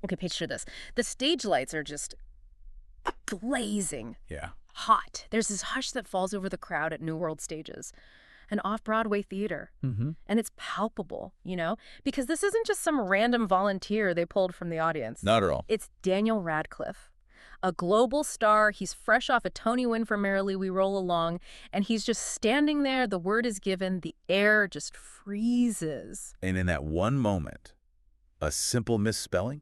Okay, picture this. The stage lights are just blazing Yeah. hot. There's this hush that falls over the crowd at New World Stages, an off-Broadway theater. Mm-hmm. And it's palpable, because this isn't just some random volunteer they pulled from the audience. Not at all. It's Daniel Radcliffe, a global star. He's fresh off a Tony win for Merrily We Roll Along, and he's just standing there. The word is given. The air just freezes. And in that one moment, a simple misspelling,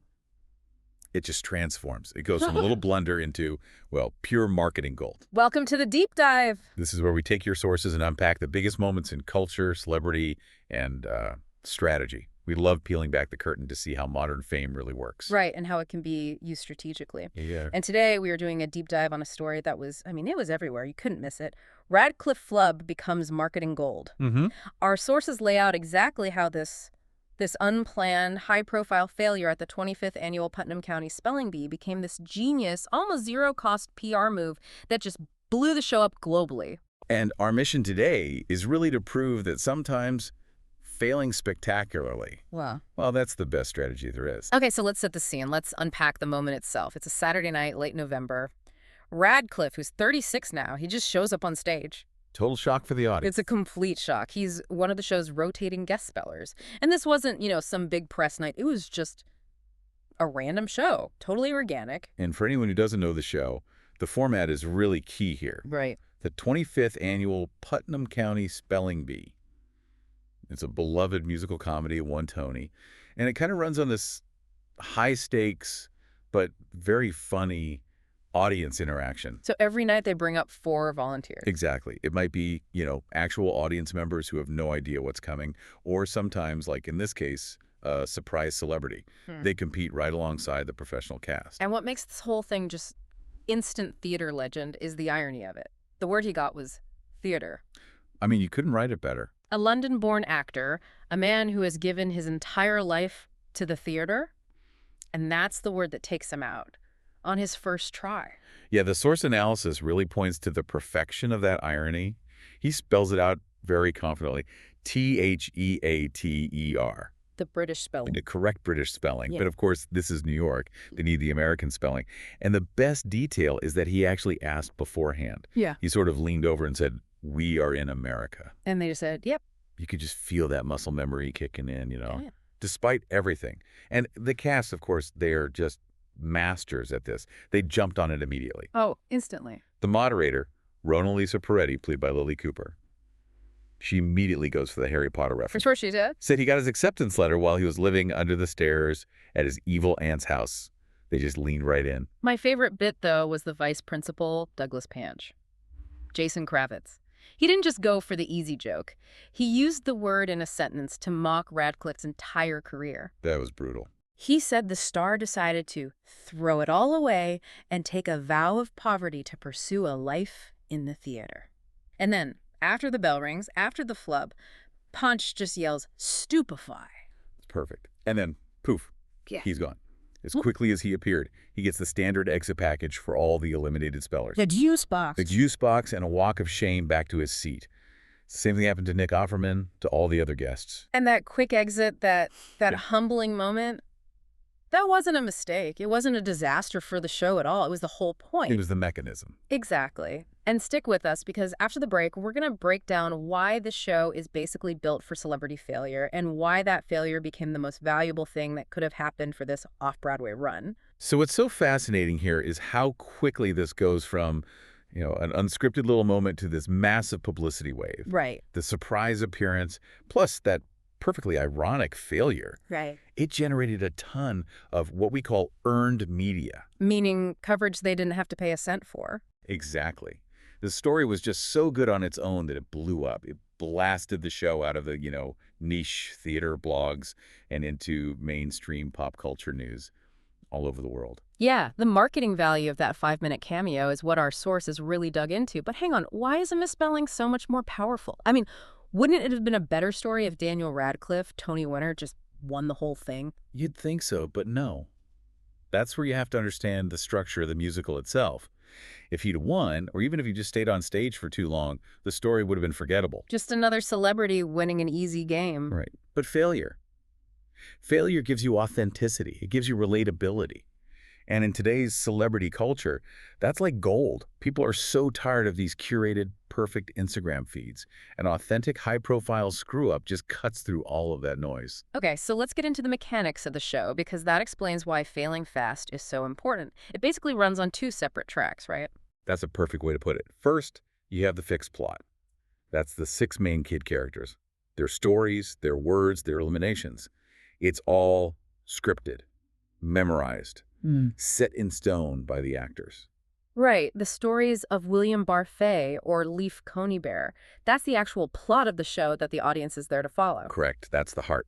it just transforms. It goes from a little blunder into, well, pure marketing gold. Welcome to the deep dive. This is where we take your sources and unpack the biggest moments in culture, celebrity, and strategy. We love peeling back the curtain to see how modern fame really works. Right, and how it can be used strategically. Yeah. And today we are doing a deep dive on a story that was, it was everywhere. You couldn't miss it. Radcliffe Flub becomes marketing gold. Mm-hmm. Our sources lay out exactly how this unplanned, high-profile failure at the 25th Annual Putnam County Spelling Bee became this genius, almost zero-cost PR move that just blew the show up globally. And our mission today is really to prove that sometimes failing spectacularly, Wow. well, that's the best strategy there is. Okay, so let's set the scene. Let's unpack the moment itself. It's a Saturday night, late November. Radcliffe, who's 36 now, he just shows up on stage. Total shock for the audience. It's a complete shock. He's one of the show's rotating guest spellers. And this wasn't, some big press night. It was just a random show, totally organic. And for anyone who doesn't know the show, the format is really key here. Right. The 25th Annual Putnam County Spelling Bee. It's a beloved musical comedy, it won Tony. And it kind of runs on this high-stakes but very funny audience interaction. So every night they bring up 4 volunteers. Exactly. It might be, actual audience members who have no idea what's coming, or sometimes, like in this case, a surprise celebrity. They compete right alongside the professional cast. And what makes this whole thing just instant theater legend is the irony of it. The word he got was theater. I mean, you couldn't write it better. A London-born actor, a man who has given his entire life to the theater, and that's the word that takes him out on his first try. Yeah, the source analysis really points to the perfection of that irony. He spells it out very confidently. Theater. The British spelling. The correct British spelling. Yeah. But of course, this is New York. They need the American spelling. And the best detail is that he actually asked beforehand. Yeah. He sort of leaned over and said, "We are in America." And they just said, yep. You could just feel that muscle memory kicking in, Yeah. despite everything. And the cast, of course, they are just masters at this. They jumped on it immediately. Oh, instantly. The moderator, Rona Lisa Peretti, played by Lily Cooper, she immediately goes for the Harry Potter For reference. sure she did. Said he got his acceptance letter while he was living under the stairs at his evil aunt's house. They just leaned right in. My favorite bit, though, was the vice principal, Douglas Panch. Jason Kravitz. He didn't just go for the easy joke. He used the word in a sentence to mock Radcliffe's entire career. That was brutal. He said the star decided to throw it all away and take a vow of poverty to pursue a life in the theater. And then, after the bell rings, after the flub, Punch just yells, "Stupefy." It's perfect. And then, poof, Yeah. he's gone. As quickly as he appeared, he gets the standard exit package for all the eliminated spellers. The juice box. The juice box and a walk of shame back to his seat. Same thing happened to Nick Offerman, to all the other guests. And that quick exit, that Yeah. humbling moment, that wasn't a mistake. It wasn't a disaster for the show at all. It was the whole point. It was the mechanism. Exactly. And stick with us, because after the break, we're going to break down why the show is basically built for celebrity failure and why that failure became the most valuable thing that could have happened for this off-Broadway run. So what's so fascinating here is how quickly this goes from, an unscripted little moment to this massive publicity wave. Right. The surprise appearance, plus that perfectly ironic failure. Right. It generated a ton of what we call earned media. Meaning coverage they didn't have to pay a cent for. Exactly. The story was just so good on its own that it blew up. It blasted the show out of the, niche theater blogs and into mainstream pop culture news all over the world. Yeah, the marketing value of that 5-minute cameo is what our sources really dug into. But hang on, why is a misspelling so much more powerful? I mean, wouldn't it have been a better story if Daniel Radcliffe, Tony winner, just won the whole thing? You'd think so, but no. That's where you have to understand the structure of the musical itself. If he'd won, or even if he just stayed on stage for too long, the story would have been forgettable. Just another celebrity winning an easy game. Right. But failure. Failure gives you authenticity. It gives you relatability. And in today's celebrity culture, that's like gold. People are so tired of these curated, perfect Instagram feeds. An authentic, high-profile screw-up just cuts through all of that noise. Okay, so let's get into the mechanics of the show, because that explains why failing fast is so important. It basically runs on two separate tracks, right? That's a perfect way to put it. First, you have the fixed plot. That's the 6 main kid characters. Their stories, their words, their eliminations. It's all scripted, memorized, set in stone by the actors. Right, the stories of William Barfay or Leaf Conybeare. That's the actual plot of the show that the audience is there to follow. Correct. That's the heart.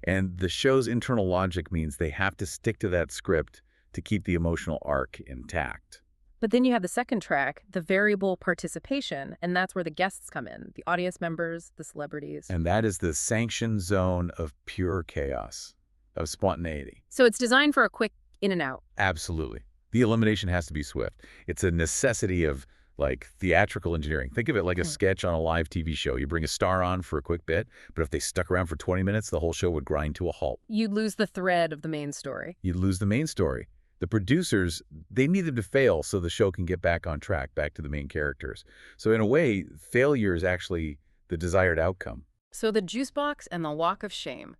And the show's internal logic means they have to stick to that script to keep the emotional arc intact. But then you have the second track, the variable participation, and that's where the guests come in, the audience members, the celebrities. And that is the sanctioned zone of pure chaos, of spontaneity. So it's designed for a quick in and out. Absolutely. The elimination has to be swift. It's a necessity of, like, theatrical engineering. Think of it like a sketch on a live TV show. You bring a star on for a quick bit, but if they stuck around for 20 minutes, the whole show would grind to a halt. You'd lose the thread of the main story. You'd lose the main story. The producers, they need them to fail so the show can get back on track, back to the main characters. So in a way, failure is actually the desired outcome. So the juice box and the walk of shame.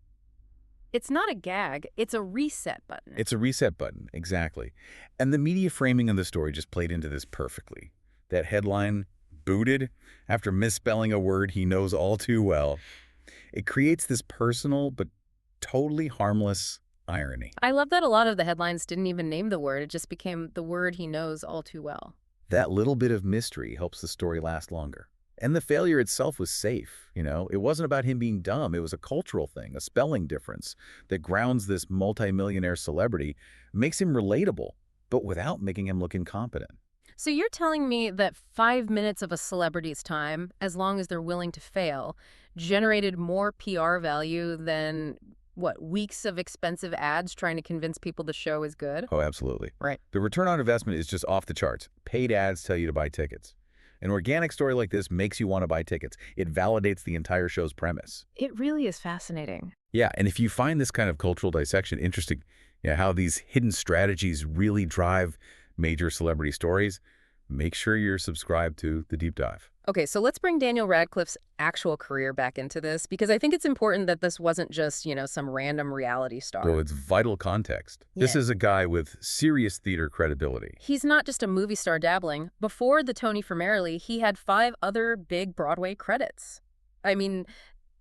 It's not a gag, it's a reset button. It's a reset button, exactly. And the media framing of the story just played into this perfectly. That headline, booted, after misspelling a word he knows all too well. It creates this personal but totally harmless irony. I love that a lot of the headlines didn't even name the word. It just became the word he knows all too well. That little bit of mystery helps the story last longer. And the failure itself was safe, you know? It wasn't about him being dumb. It was a cultural thing, a spelling difference that grounds this multimillionaire celebrity, makes him relatable, but without making him look incompetent. So you're telling me that 5 minutes of a celebrity's time, as long as they're willing to fail, generated more PR value than, what, weeks of expensive ads trying to convince people the show is good? Oh, absolutely. Right. The return on investment is just off the charts. Paid ads tell you to buy tickets. An organic story like this makes you want to buy tickets. It validates the entire show's premise. It really is fascinating. Yeah, and if you find this kind of cultural dissection interesting, how these hidden strategies really drive major celebrity stories, make sure you're subscribed to The Deep Dive. Okay, so let's bring Daniel Radcliffe's actual career back into this, because I think it's important that this wasn't just, some random reality star. So it's vital context. This is a guy with serious theater credibility. He's not just a movie star dabbling. Before the Tony for Merrily, he had 5 other big Broadway credits. I mean,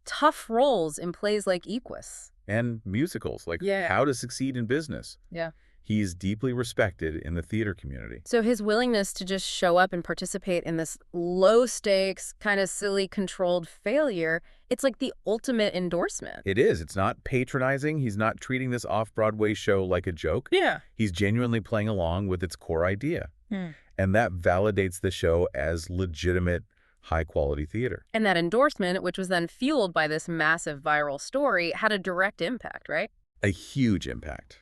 tough roles in plays like Equus. And musicals, like How to Succeed in Business. Yeah. He's deeply respected in the theater community. So his willingness to just show up and participate in this low-stakes, kind of silly, controlled failure, it's like the ultimate endorsement. It is. It's not patronizing. He's not treating this off-Broadway show like a joke. Yeah. He's genuinely playing along with its core idea. And that validates the show as legitimate, high-quality theater. And that endorsement, which was then fueled by this massive viral story, had a direct impact, right? A huge impact.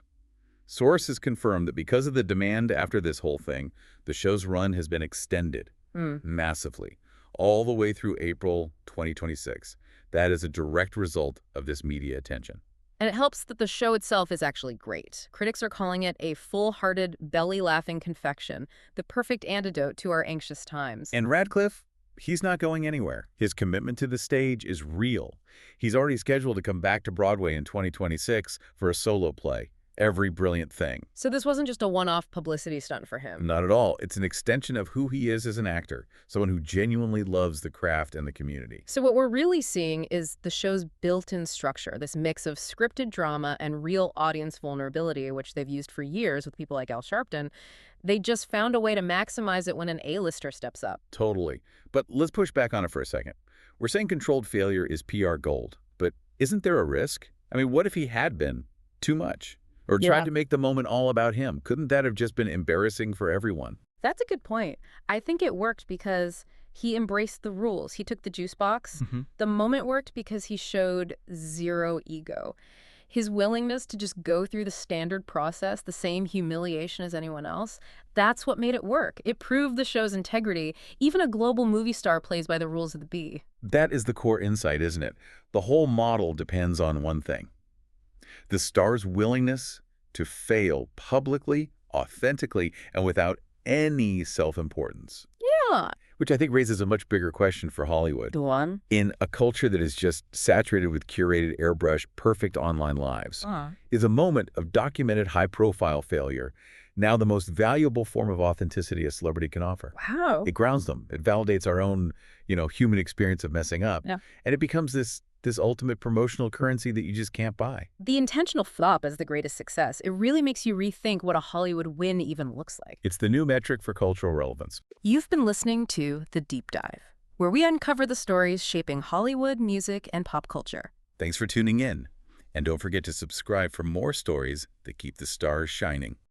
Sources confirm that because of the demand after this whole thing, the show's run has been extended massively, all the way through April 2026. That is a direct result of this media attention. And it helps that the show itself is actually great. Critics are calling it a full-hearted, belly-laughing confection, the perfect antidote to our anxious times. And Radcliffe, he's not going anywhere. His commitment to the stage is real. He's already scheduled to come back to Broadway in 2026 for a solo play. Every Brilliant Thing. So this wasn't just a one-off publicity stunt for him. Not at all. It's an extension of who he is as an actor, someone who genuinely loves the craft and the community. So what we're really seeing is the show's built-in structure, this mix of scripted drama and real audience vulnerability, which they've used for years with people like Al Sharpton. They just found a way to maximize it when an A-lister steps up. Totally. But let's push back on it for a second. We're saying controlled failure is PR gold, but isn't there a risk? I mean, what if he had been too much? Or tried to make the moment all about him? Couldn't that have just been embarrassing for everyone? That's a good point. I think it worked because he embraced the rules. He took the juice box. The moment worked because he showed zero ego. His willingness to just go through the standard process, the same humiliation as anyone else, that's what made it work. It proved the show's integrity. Even a global movie star plays by the rules of the B. That is the core insight, isn't it? The whole model depends on one thing. The star's willingness to fail publicly, authentically, and without any self-importance. Yeah. Which I think raises a much bigger question for Hollywood. Go on. In a culture that is just saturated with curated, airbrushed, perfect online lives, is a moment of documented high-profile failure now the most valuable form of authenticity a celebrity can offer? Wow. It grounds them. It validates our own, human experience of messing up. Yeah. And it becomes this ultimate promotional currency that you just can't buy. The intentional flop as the greatest success, it really makes you rethink what a Hollywood win even looks like. It's the new metric for cultural relevance. You've been listening to The Deep Dive, where we uncover the stories shaping Hollywood, music, and pop culture. Thanks for tuning in. And don't forget to subscribe for more stories that keep the stars shining.